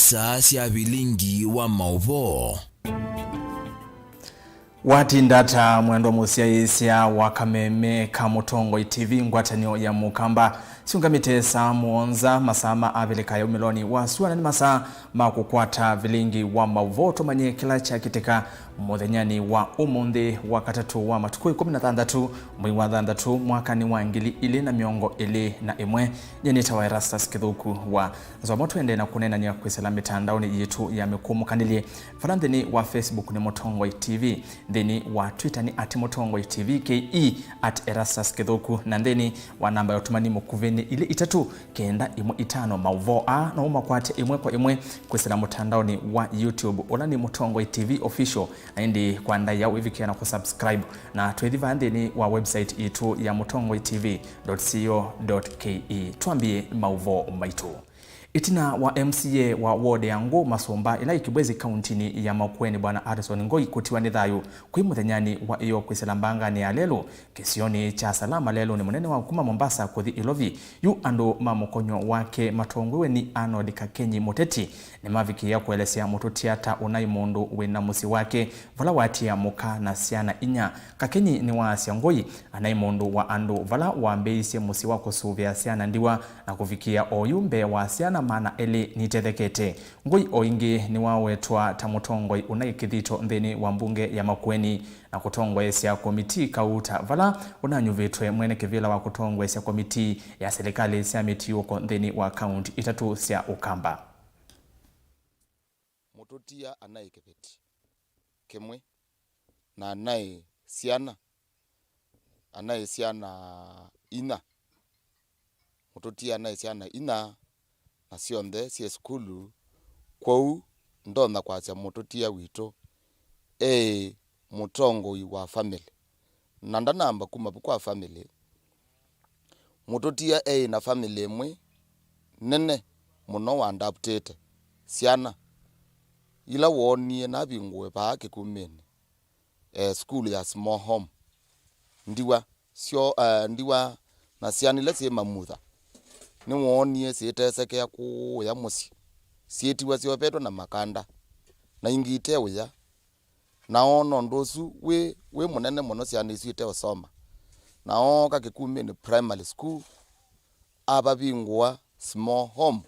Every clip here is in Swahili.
isa sia Vilingi wa Mauvoo. Watindata mwendo musia isia wakameme kamutongo TV ngwatanio ya mukamba siungamite saa muonza masama avilika ya umiloni wa suwana ni masaa makukwata Vilingi wa Mauvoo tumanye kila cha kiteka muthenyani wa umundi wa katatu wa matukui 16 mwezi wa 6 mwaka ni wa 2021 nyenita wa Erastus Kithuku wa zomoto ende na kunena ni kwisela mitandaoni yetu ya mikumu kanilie farandini wa Facebook ni Mutongo TV, ndeni wa Twitter ni @Mutongo TV ke @Erastus Kithuku, na ndeni wa namba ya utumani mukuveni ile 3 Mauvoo a na umakwate imwe kwa imwe kwisela mitandaoni wa YouTube olani Mutongo TV official indi kwa ndai ya uivikia na kusubscribe na tuedhiva ndeni wa website itu ya mutongotv.co.ke. tuambie Mauvoo maitu. Itina wa MCA wa ward ya Ngo Masomba ila ikibwezi kauntini ya Makueni bwana Harrison Ngoi kutiwa ni thayu kwi muthenyani wa iyo kwiselambanga ni alelo kisioni cha salama lelo ni munene wa kuma Mombasa kuthi Ilovi yu ando mamukonyo wake matongwe ni Arnold Kakenyi Moteti ni maviki ya kuelesea mututiata unai mundu wina musi wake vala watia muka na siana inya. Kakenyi ni wa Asia Ngoi anai mundu wa ando vala wambeisi musi wako suvia siana ndiwa na kufikia oyumbe wa siana mana ele nitethekete. Ngoi oingi ni wawetwa tamutongoi unaikithito ndeni wa mbunge ya Makueni na kutongwa esia komiti kauta vala unanyuvitwe mwene kivila wa kutongwa esia komiti ya serikali sia miti yuko ndeni wa kaunti 3 sia Ukamba. Mutotia anaye kepeti kemwe na anaye siana ina mutotia anaye siana ina na sionde si skulu kwau ndona kwacha mutotia wito mutongo wa family nanda namba kuma kwa family mutotia na family mwe nene muno wa adapted siana ila wonie na bingwe ba ke kumene school ya small home ndiwa sio ndiwa na siani lese mamutha ni wonie sieteseke ya ku ya musi sietiwa siopetwa na makanda na ingite uya na ono ndosu we munene muno siani siete osoma na oka kikumene primary school aba bingwa small home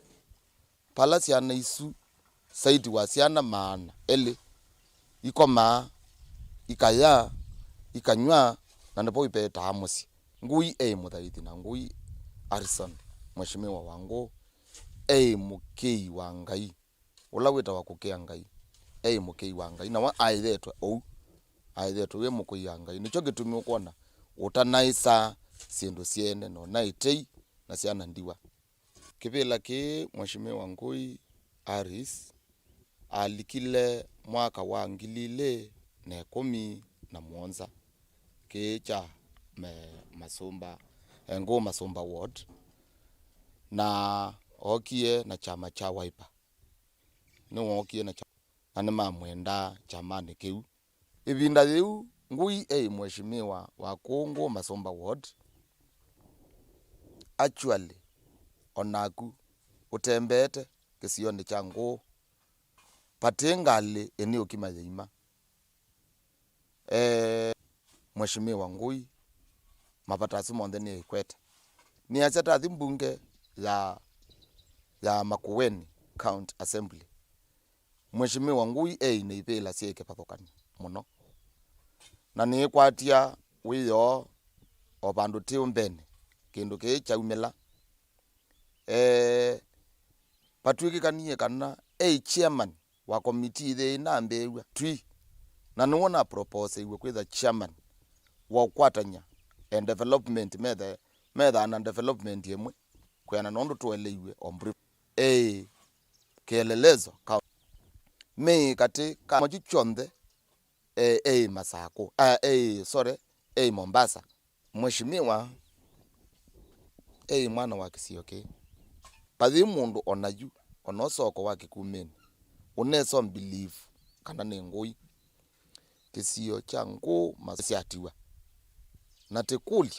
pala siana isu saidi wa siana maana ele ikoma ikaya ikanywa na ndipo ipeta amusi ngui muthaiti na ngui Harrison mheshimiwa wangu mukei wa Ngai ula wita wa kukea Ngai mukei wa Ngai na wa aithetwe we mukei wa Ngai nicho gitumi ukona utanaisa sindu siene no naitei na siana ndiwa kibila ki mheshimiwa ngui Aris alikile mwaka wa 2017 kecha Masomba Ngo Masomba ward na okie na chama cha Wiper ni okie na chama mamwenda chama ne keu ibinda yu ngui mheshimiwa wa Kongo Masomba ward actually onaku utembete kisioni chango patengale eneo kimazeima mheshimiwa ngui mapata simonde ni ikweta ni achata mbunge ya Makueni County Assembly mheshimiwa ngui ni ipela sieke pathokani muno na ni kwatia wiyo obandu tiumbene kindu kicha umela patwikikanie kana chairman wa committee the na mbewa twi na nuona propose iwe kwitha chairman wa kwatanya and development metha na development yemwe kwana nondo tuelewe ombri kielelezo me kati kama chichonde Masako Mombasa mheshimiwa mwana wa Kisioke pathi mundu onaju onosoko wa kikumeni uneso believe kana ne ngui kisio changu masiatiwa na tekuli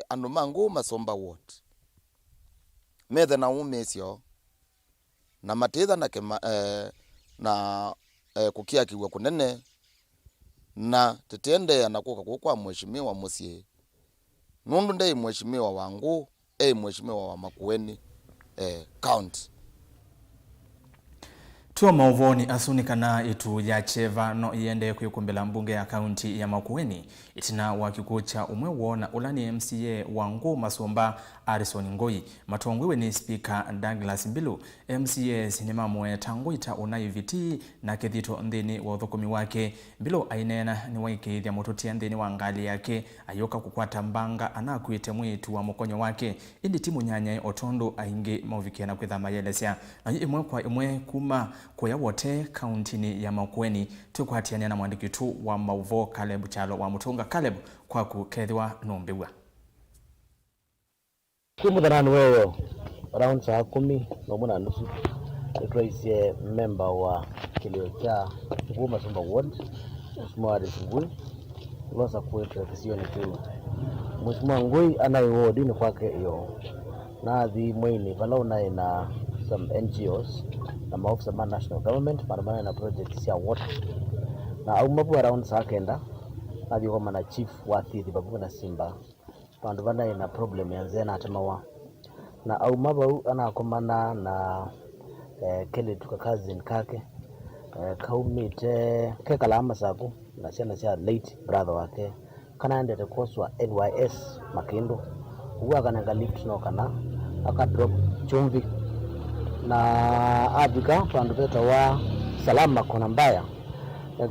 anu mangu Masomba ward metha na umesio na matitha na kukia kiwa kunene na tetende na kwa mheshimiwa musie nundu ndei mheshimiwa wangu mheshimiwa wa Makueni county. Tuwa Mauvoo ni asunikana itu ya cheva no iende kuyukumbela mbunge ya kaunti ya Makueni itina wakikucha umwe wona ulani MCA wangu Masomba Harrison Ngoi matongwiwe ni speaker Douglas Mbilu MCA sinema mwe tanguita unaiviti na kethito ndini wa uthukumi wake. Mbilu ainena ni waikithia mututia ndini wa ngali yake ayoka kukwata mbanga anakuite mwitu wa mukonyo wake indi timu nyanya otondo aingi mauvikia na kwitha mayelesya na imwe kwa imwe kuma kuya wote kauntini ya Makueni tukwatiania na mwandiki tu wa Mauvoo Caleb Chalo wa Mutunga. Caleb kwa kukethiwa nombiwa kumuthanani weyo around saa 10:30 nitwaisye member wa kilio cha Mauvoo Masomba Ward Mheshimiwa Harrison Ngoi losa kuetra kisioni tu Mheshimiwa Ngoi anaiwodi ni kwake iyo na thi mweni vala unae na some NGOs na maofisa ma national government maana na projects ya water na au mabu around saa 9 na thiko mana chief wa thithi babu na Simba pandu bana ina problem ya nzena atamawa na au mabu anakomana na kele tuka cousin kake kaumite kekala amasaku na ciana cia late brother wake kana ndete koswa NYS Makindo uwa kana lift no kana aka drop chumvi na abika pandu beta wa salama kona mbaya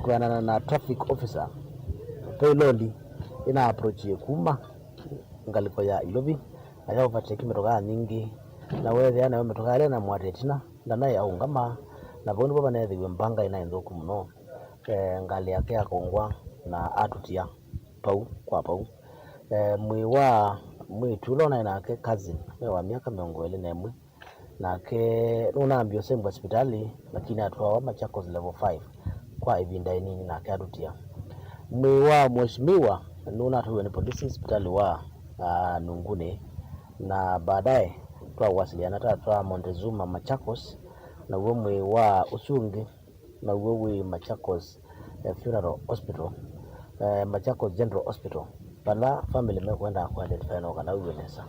kuana na traffic officer payload ina approach kuma ngaliko ya ilobi na yao vateki metoka nyingi na wewe yana metoka ile na mwatetina ndana ya ungama na bondo baba na thiwe mbanga ina ndo kumuno ngali yake akongwa na atutia pau kwa pau mwitu na inake cousin wa miaka 21 na ke unaambia sembo hospitali lakini atwa Machakos level 5 kwa ivinda nini na ke atutia mwiwa mheshimiwa nuna tuwe ni police hospitali wa Nungune na baadaye twa wasiliana twa Montezuma Machakos na uwe wa Usungi na uwe Machakos Funeral Hospital Machakos General Hospital pala family mekwenda kwa identify na kana uwe nesa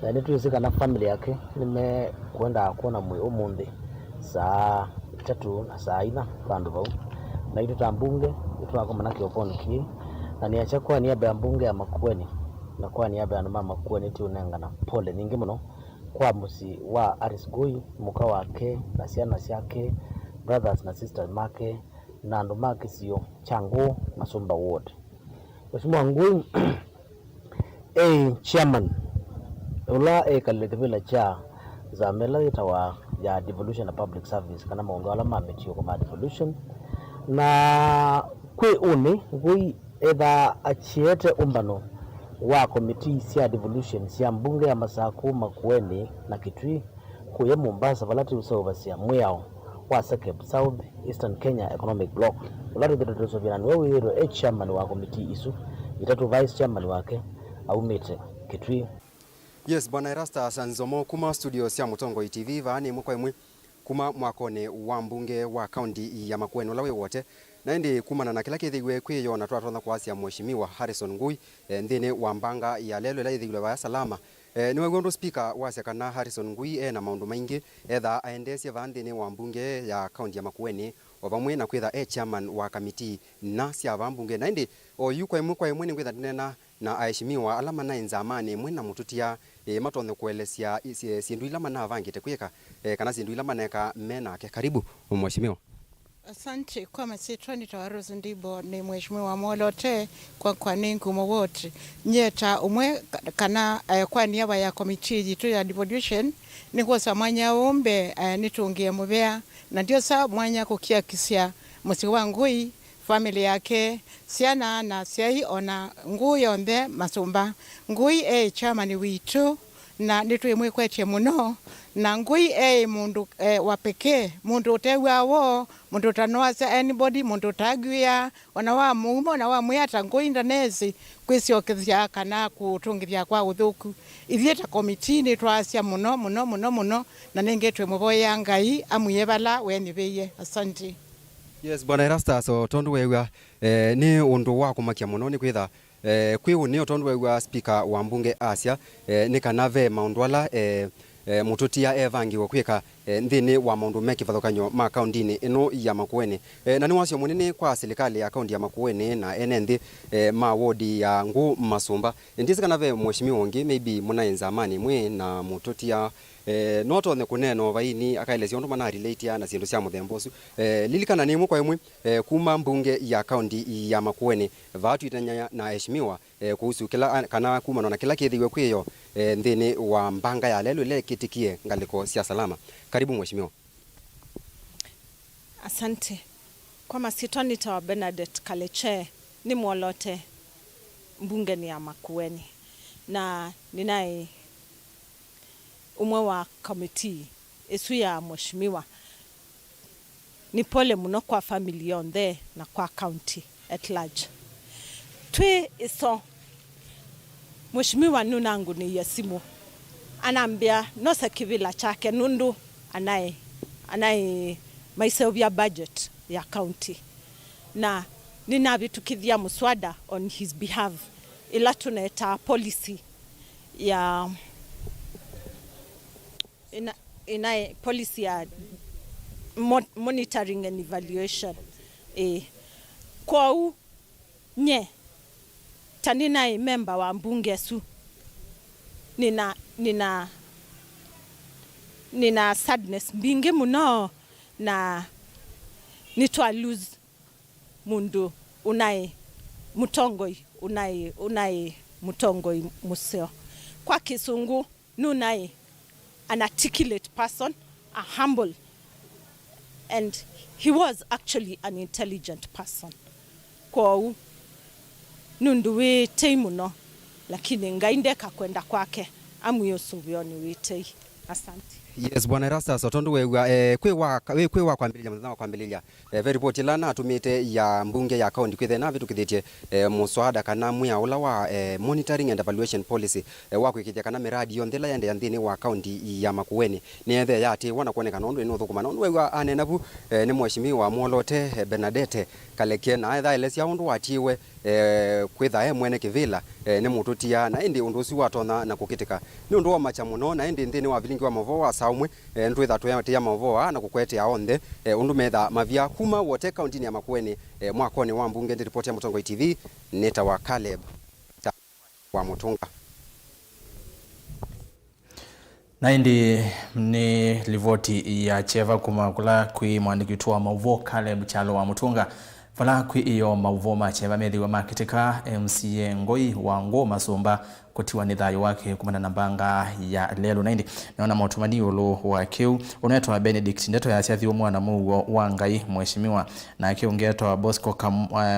na nituizika na family yake nimekwenda kuona mwe umundi saa 3 na saa 4 pandu bau na itu tambunge itu akoma na kioponki na niacha kwa niaba ya mbunge ya Makueni na kwa niaba ya mama Makueni tu nengana pole nyingi muno kwa musi wa Harrison Ngoi muka wake na ciana ciake brothers na sisters make na ndo make sio changu Masomba Ward. Mheshimiwa Ngoi chairman ula kalekevela cha za mela itawa ya devolution na public service kana maondo ala mametio kwa devolution na kwe uni Ngoi edha achiete umbano wa committee sia devolution sia mbunge ya Masaku Makueni na Kitui kuye Mombasa valati usawa sia mwao wa Sekeb South Eastern Kenya Economic Block ulari ditoso vina wewe hero chairman wa committee isu itatu vice chairman wake au mete Kitui. Yes, bwana Erasta Sanzomo kuma studio sia Mutongo TV vani mukwa imwe kuma mwakone wa mbunge wa county ya Makueni ulawe wote na ndi kumana na kila kithiwe kwiyo na twatona kwasia mheshimiwa Harrison Ngoi ndine wa mbanga ya lelo la ithiwe wa salama niwe gondo speaker wasia kana Harrison Ngoi na maundu maingi etha aendesie vandine wa mbunge ya county ya Makueni obamwe na kwitha chairman wa committee na sia mbunge na ndi oyukwa imwe ni kwitha dinena na aheshimiwa alama na nzamani mwena mututia matonde kuelesia sindu ilama na vangite kwika kana sindu ilama neka mena ke karibu mheshimiwa. Asante kwa masitwa nitawarozu ndibo ni mheshimiwa Molote kwa ningu mwote nyeta umwe kana kwa niaba ya komiti jitu ya devolution ni kwa samanya ombe nitungie mubea na ndio saa mwanya kukia kisia Mheshimiwa Ngoi family yake siana na siai ona Ngoi ombe Masomba Ngoi chairman witu na nitwimwikwetie muno na ngui mundu wa pekee, mundu utewa wo, mundu tanoasa anybody, mundu tagwia ona wa mumo na wa muyata ngui ndanezi kwisiokithia kana kutungithia kwa uthuku. Ithieta komitini twasia muno na ningetwe muboya Ngai amuyebala wenibeye. Asante. Yes, Bwana Erastus, so tondu wewa ni undu wa kumakia muno ni kwitha kwiu ni tondu wewa speaker wa mbunge Asia ni kanave maundwala mututia evangi kwika nthini wa maundu mekivathukanyo ma kaundini ino ya Makueni na ni wasio munene kwa serikali ya kaundi ya Makueni na enenthi ma wodi ya Ngu Masumba ndisi kanave mheshimiwa wangi maybe munaenza amani mwe na mututia noto ne kuneno vaini akaelezia ndo mana relate na sindu cia muthembosu lilikana ni mwe kwa imwe kuma mbunge ya kaunti ya Makueni vatu itanya na heshimiwa kuhusu kila kana kuma na kila kithiwe kwiyo nthini wa mbanga ya lelo ile kitikie ngaliko cia salama. Karibu mheshimiwa. Asante. Kwa masitoni tawa Bernadette Kaleche ni mwolote mbunge ni ya Makueni na ninaye umwe wa committee esu ya mheshimiwa. Ni pole muno kwa family yonde na kwa county at large. Twe iso mheshimiwa nunangu ni yasimu anambia nosa kivila chake nundu anaye maisha budget ya county na nina vitukithia muswada on his behalf ila tuneta policy ya ina policy ya monitoring and evaluation kwa nye tanina member wa mbunge su nina sadness bingi muno na nitwa lose mundu unai mutongoi museo kwa kisungu nunai an articulate person, a humble, and he was actually an intelligent person. Kwa nundu witei muno lakini ngaindeka kwenda kwake amuyo subioni witei. Asante. Yes, Bwana Erastus, tondu wewa kwiwa kwambililia mthana kwambililia very potilana atumite ya mbunge ya kaunti kwithe na vitu kithitie muswada kana muya ula wa monitoring and evaluation policy wa kwikithia kana miradi yonthela yende nthini wa kaunti ya Makueni ni ethe yati wona kuoneka nondu ino thukuma nondu wewa anenavu ni mheshimiwa mwolote Bernadette Kaleche na etha elesia undu watiwe kwitha mwene kivila ni mututia na indi undu ucio watona na kukitika ni undu wa macha muno na indi nthini wa Vilingi wa Mauvoo wa saumwe ntwitha tuya Mauvoo na kukwete aonthe undu metha mavia kuma wote kaunti ya Makueni mwakoni wa mbunge ndi report ya Mutongo TV neta wa Caleb wa Mutunga na indi ni livoti ya cheva kuma kula kui mwandiki wa Mauvoo Caleb Chalo wa Mutunga fala kui iyo Mauvoo macheva methiwa makitika MCA Ngoi wa Ngu Masumba kutiwa ni thayo wake kumana na mbanga ya lelo na indi naona mautumani ulu wa kiu unaitwa Benedict ndeto ya siathi umwana Mauvoo wa Ngai mheshimiwa na kiu ngeto Bosco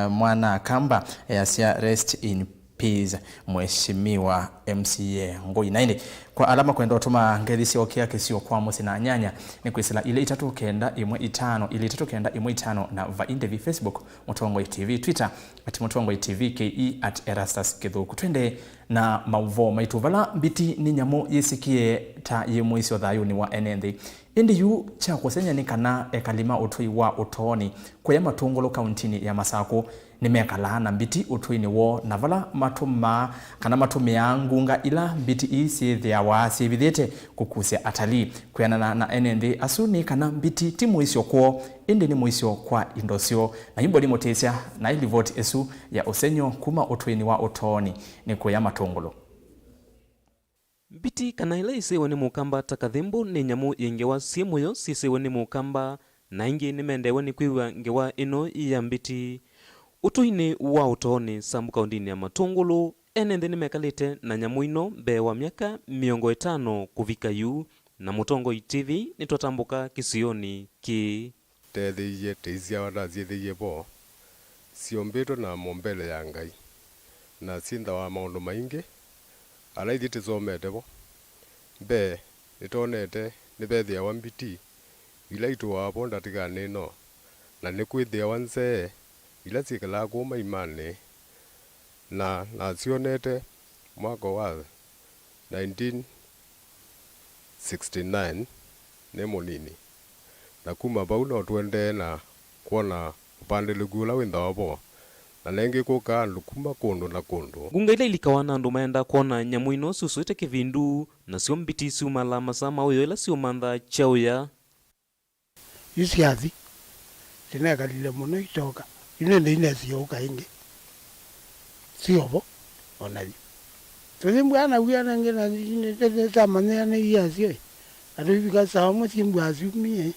mwana Kamba ya sia rest in peace mheshimiwa MCA Ngoi na indi kwa alama kwenda otuma ngethisi okia kisio kwa musi na nyanya ni kwisila ile 3 na va inde vi Facebook Mutongo TV Twitter @Mutongo TV ke @Erastus Kithuku twende na Mauvoo maitu vala biti ni nyamo yesikie ta yemuisio thayuni wa enenthi indi yu cha kusenya ni kana ekalima utui wa utoni kwa matungolo kauntini ya Masako nimekala na mbiti utwini wo na vala matuma kana matumia ngunga ila mbiti isi thea wasi vidhete kukusia atali kuyana na enende asuni kana mbiti timu isio kwa indi ni muisio kwa indosio na himbo limotesia na ili vote esu ya usenyo kuma utwini wa utoni ni kuya matungolo mbiti kana ila isiwe ni mukamba takathimbu ni nyamu yengewa simuyo sisiwe ni mukamba na ingi ni mendewe ni kwiwa ngewa ino ya mbiti utuini wa utoni sambu kaundini ya matungulu enende ni mekalite na nyamu ino bewa miaka 50 kuvika yu na Mutongo TV nitwatambuka kisioni ki tethiie teisia wadazie thiie bo siombito na mombele ya Ngai na sinda wa maundu maingi alaithi tisomete bo be nitonete ni bethia wa mbiti ila itwa bonda tigane no na ni kwithia wanse ila cikala kuma imane na cionete mwaka wa 1969 ni munini na kuma bau no twende na kuona upandiliku ula windhaobo na nengi kuka andu kuma kundu na kundu. Ngunga ila ilikawa na andu maenda kuona nyamu ino susuite kivindu na sio mbiti siumala masama uyo ila siumantha chauya. Isiathi tinekalile muno itoka inende inesiyoka ingi siobo onayo tulimbwana wiana ngena inetetamanyana iyasio atuvika sawa musimbu asiumie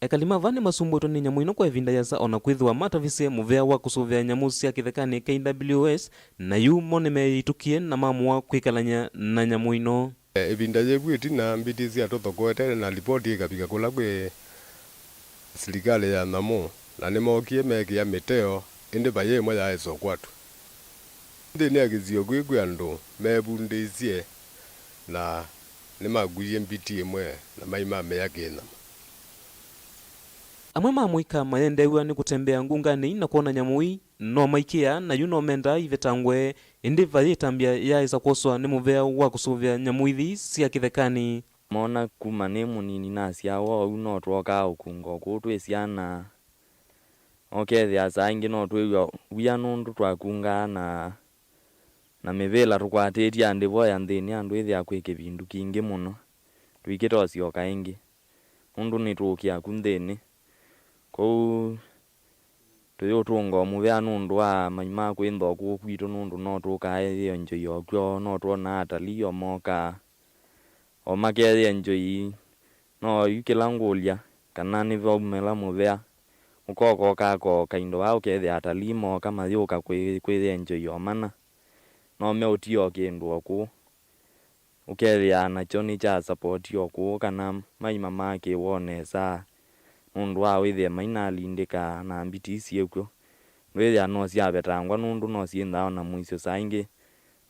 ekalima vane masumbuto ni nyamu ino kwa evinda yasa ona kwithwa matavise muvea wa kusuvia nyamu cia kithekani KWS na yu moneme itukie na mamua kwikalanya na nyamu ino. Evinda yebuiti na mbiti cia tuthokoete na ripoti ikapika kula kwi serikali ya namo na nimokie mekia miteo indi baye mwe ya eso kwatu ndi ni agizio gwigwe andu mebundicie na nimaguye mbiti imwe na maima meyakina amwe mamwika mayendewa ni kutembea ngungani na kuona nyamui no maikia na yuno menda ivetangwe indi vayitambia yaisa koswa ni muvea wa kusuvia nyamuithi cia kithekani mona kuma ni munini na ciawo uno twoka ukungo kutwe ciana okethia saingi no twigwa wia nundu twakunga na mivela tukwatitie andi boya nthini andu ithia kwike vindu kingi muno twikite ocioka ingi nundu ni tukia kunthini kou tuyo tungo muvea nundu wa maima kwintho kwitu nundu no tukaethio njoi okwo no twona atalii omoka o makethia njoi no yukila ngulia kana ni vomela muvea ukoko kako kaindo wao kethia atalii moka mayuka kwithia njoi omana no me utio kindu oku ukethia na choni cha support yoku kana maima make wonesa nundu wa withia maina lindika na mbiti ciekwo withia no ciabetangwa nundu no ciintha na mwisho saingi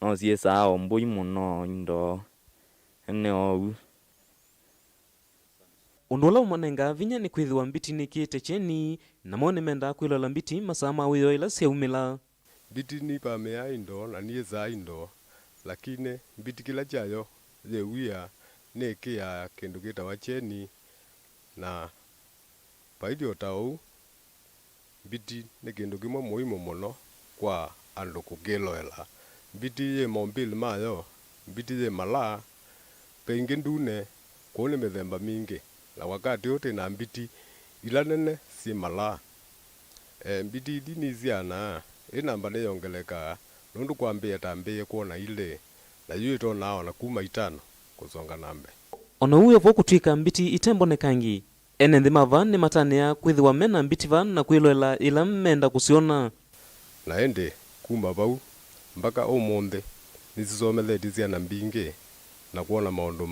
no ciesa mbui muno indo ene ou undola umanenga vinya ni kwithwa mbiti ni kiete cheni na mone menda kwilola mbiti masama uyo ila seumila mbiti ni pamea indo na nie za indo lakini mbiti kila chayo zewia ne kia kindu gitawa cheni na paidio tau mbiti ni kindu kimwe muhimu muno kwa andu kukiloela mbiti ye mombili mayo mbiti ye mala pengi ndune kuone mithemba mingi na wakati uti na mbiti ila nene si mala mbiti dini ziana inamba ne yongeleka nundu kwambia tambie kuona ile na yuito nao na kuma 5 kusonga nambe ona uyo vokutwika mbiti itembonekangi ene nthi mava ni matania kwithiwa mena mbiti van na kwiloela ila mmenda kusiona na ende kuma vau mpaka umunthe nisisometheti ciana mbingi na kuona maundu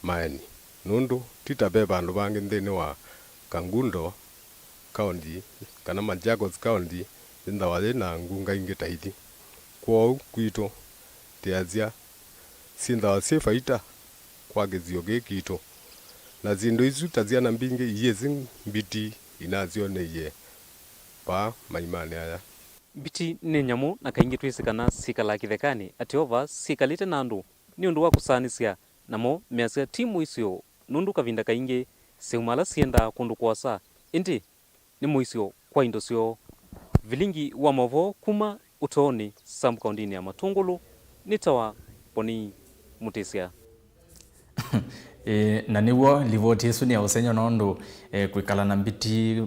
maeni nundu titabe vandu vangi nthini wa Kangundo County kana Machakos County inthawa na ngunga ingi taithi kwou kwitu tiazia sinthawa si faita kwa gizio gikitu na zindu isu taziana mbingi iyezi mbiti inazioneye pa maimane aya mbiti ni nyamu na kaingi twisikana sikala kithekani atiova sikalite nandu ni undu wa kusanisia namo measia timu isio nundu kavinda kaingi seumala sienda kundu kwasa indi ni muisio kwa indo sio Vilingi wa Mauvoo kuma utoni Sam kaundini ya Matungulu nitawa poni mutesia na niwo livoti isu ni ya usenyo nondu kwikala na mbiti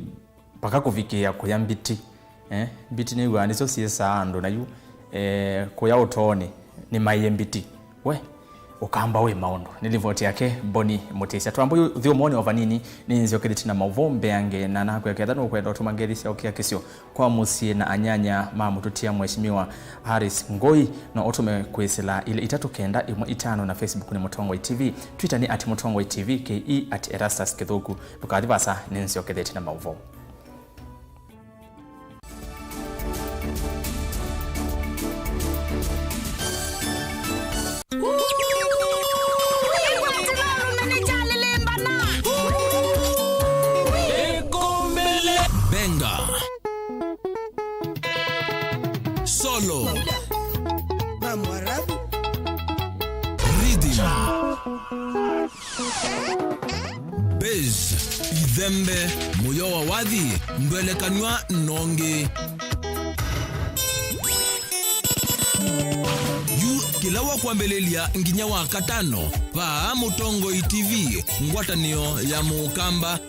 paka kufikia kuya mbiti mbiti ni gwaniso siesa andu na yu kuya utoni ni maiye mbiti we ukamba we maundu ni livoti yake Boni Mutesia twambu thio moni ovanini ni nzio kediti na Mauvoo mbeange na nako yake thano kwenda utumangerisia okia kisio kwa musie na anyanya mamututia mheshimiwa Harris Ngoi na otume kwesela ile 395 na Facebook ni Mutongoi TV Twitter ni @Mutongoi TV ke @Erastus Kithuku tukadivasa ni nzio kediti na Mauvoo. Molo. Rhythm. Bez, Idembe, Muyo wa Wadhi, Mbele Kanywa Nonge. Kilawa kwa mbelelia nginya wa katano pa Mutongo TV ngwatanio ya Mukamba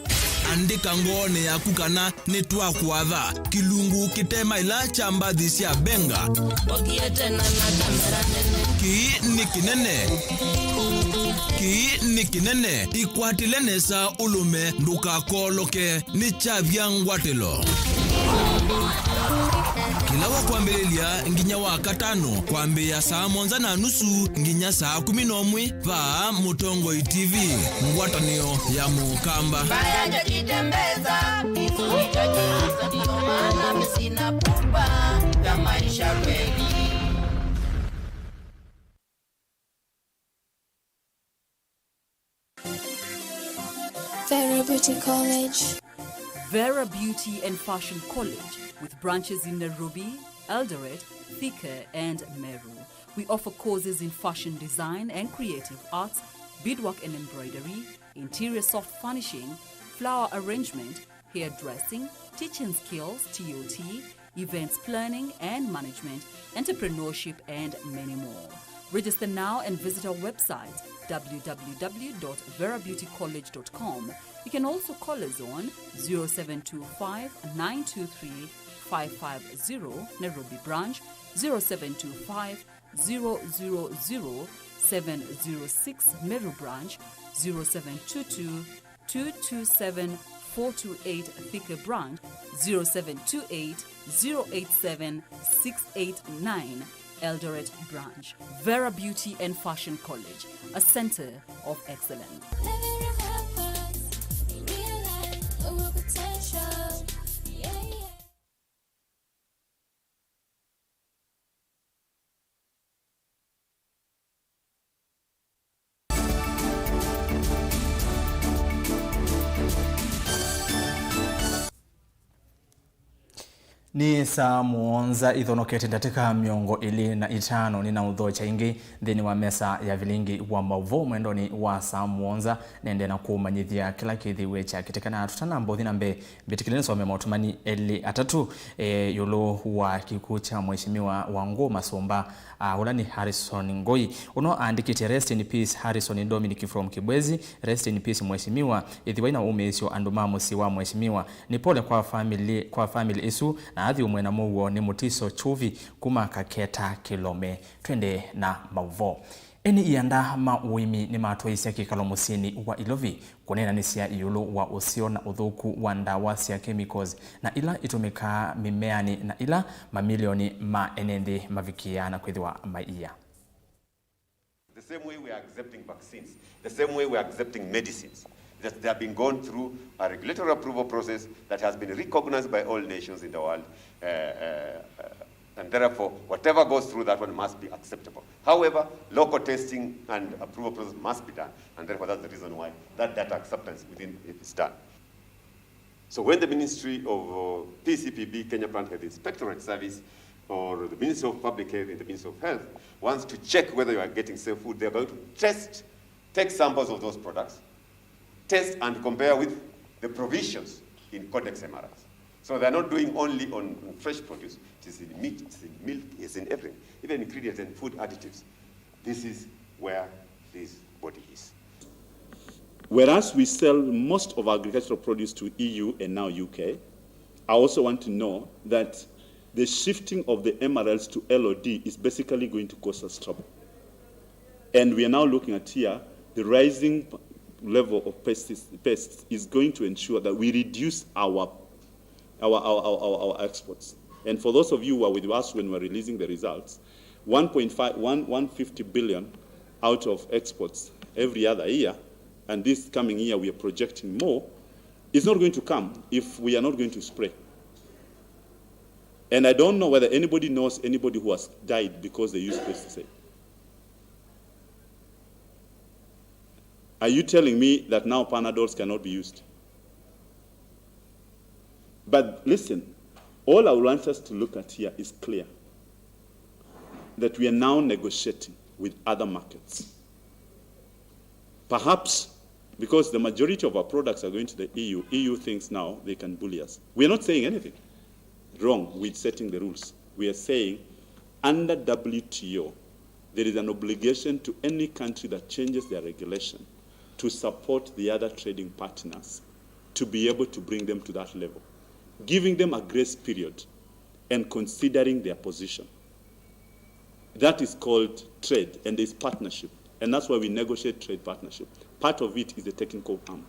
andika ngone ya kukana netwa kuadha kilungu kitema ila chamba dhisia benga ki ni kinene ikwatilenesa ulume nduka koloke ni chavya ngwatelo Kilawa kwa mbelelia nginya wa katano kwa mbe ya saa monza na nusu nginya saa 11 pa Mutongo TV ngwatanio ya Mukamba Baya jajitembeza Isuitajisa Dio maana misina pupa ya maisha kweli Vera Beauty College. Vera Beauty and Fashion College with branches in Nairobi, Eldoret, Thika and Meru. We offer courses in fashion design and creative arts, beadwork and embroidery, interior soft furnishing, flower arrangement, hairdressing, teaching skills, TOT, events planning and management, entrepreneurship and many more. Register now and visit our website www.verabeautycollege.com. You can also call us on 0725 923 550 Nairobi branch, 0725 000 706 Meru branch, 0722 227 428 Thika branch, 0728 087 689 Eldoret branch. Vera Beauty and Fashion College, a center of excellence. Ni saa muonza ithonokete ndatika miongo ili na itano nina udhocha ingi dhini wa mesa ya Vilingi wa Mauvoo mwendoni wa saa muonza nende na kumanyithia kila kithiwe cha kitekana tutana mbothi na mbe bitikilini some mautumani eli atatu yolo wa kikucha mheshimiwa wangu Masomba ulani Harrison Ngoi uno andikite rest in peace Harrison Dominic from Kibwezi, rest in peace mheshimiwa ithiwaina umesio andumamo siwa mheshimiwa ni pole kwa family isu na athi umwena muwo ni mutiso chuvi kuma kaketa kilome twende na Mauvoo eni ianda mauimi ni matwaisia kikalomusini wa ilovi kunena nisia iulu wa usio na udhuku wa ndawa cia chemicals na ila itumika mimeani na ila mamilioni ma enende mavikia na kwithiwa maia. The same way we are accepting vaccines, the same way we are accepting medicines, that they have been gone through a regulatory approval process that has been recognized by all nations in the world, and therefore whatever goes through that one must be acceptable. However, local testing and approval process must be done, and therefore that's the reason why that data acceptance within it is done. So when the Ministry of PCPB, Kenya Plant Health Inspectorate Service, or the Ministry of Public Health and the Ministry of Health wants to check whether you are getting safe food, they're going to take samples of those products, test and compare with the provisions in Codex MRS. So they're not doing only on fresh produce. It is in meat, it's in milk, it's in everything, even ingredients and food additives. This is where this body is. Whereas we sell most of our agricultural produce to EU and now UK, I also want to know that the shifting of the MRLs to LOD is basically going to cause us trouble. And we are now looking at here, the rising level of pests is going to ensure that we reduce our exports. And for those of you who are with us when we're releasing the results, 150 billion out of exports every other year, and this coming year we are projecting more, is not going to come if we are not going to spray. And I don't know whether anybody knows anybody who has died because they used pesticide. Are you telling me that now Panadols cannot be used? But listen, all I want us to look at here is clear. that we are now negotiating with other markets. Perhaps because the majority of our products are going to the EU, EU thinks now they can bully us. We are not saying anything wrong with setting the rules. We are saying under WTO, there is an obligation to any country that changes their regulation to support the other trading partners to be able to bring them to that level, giving them a grace period and considering their position. That is called trade, and there's partnership. And that's why we negotiate trade partnership. Part of it is the technical arm.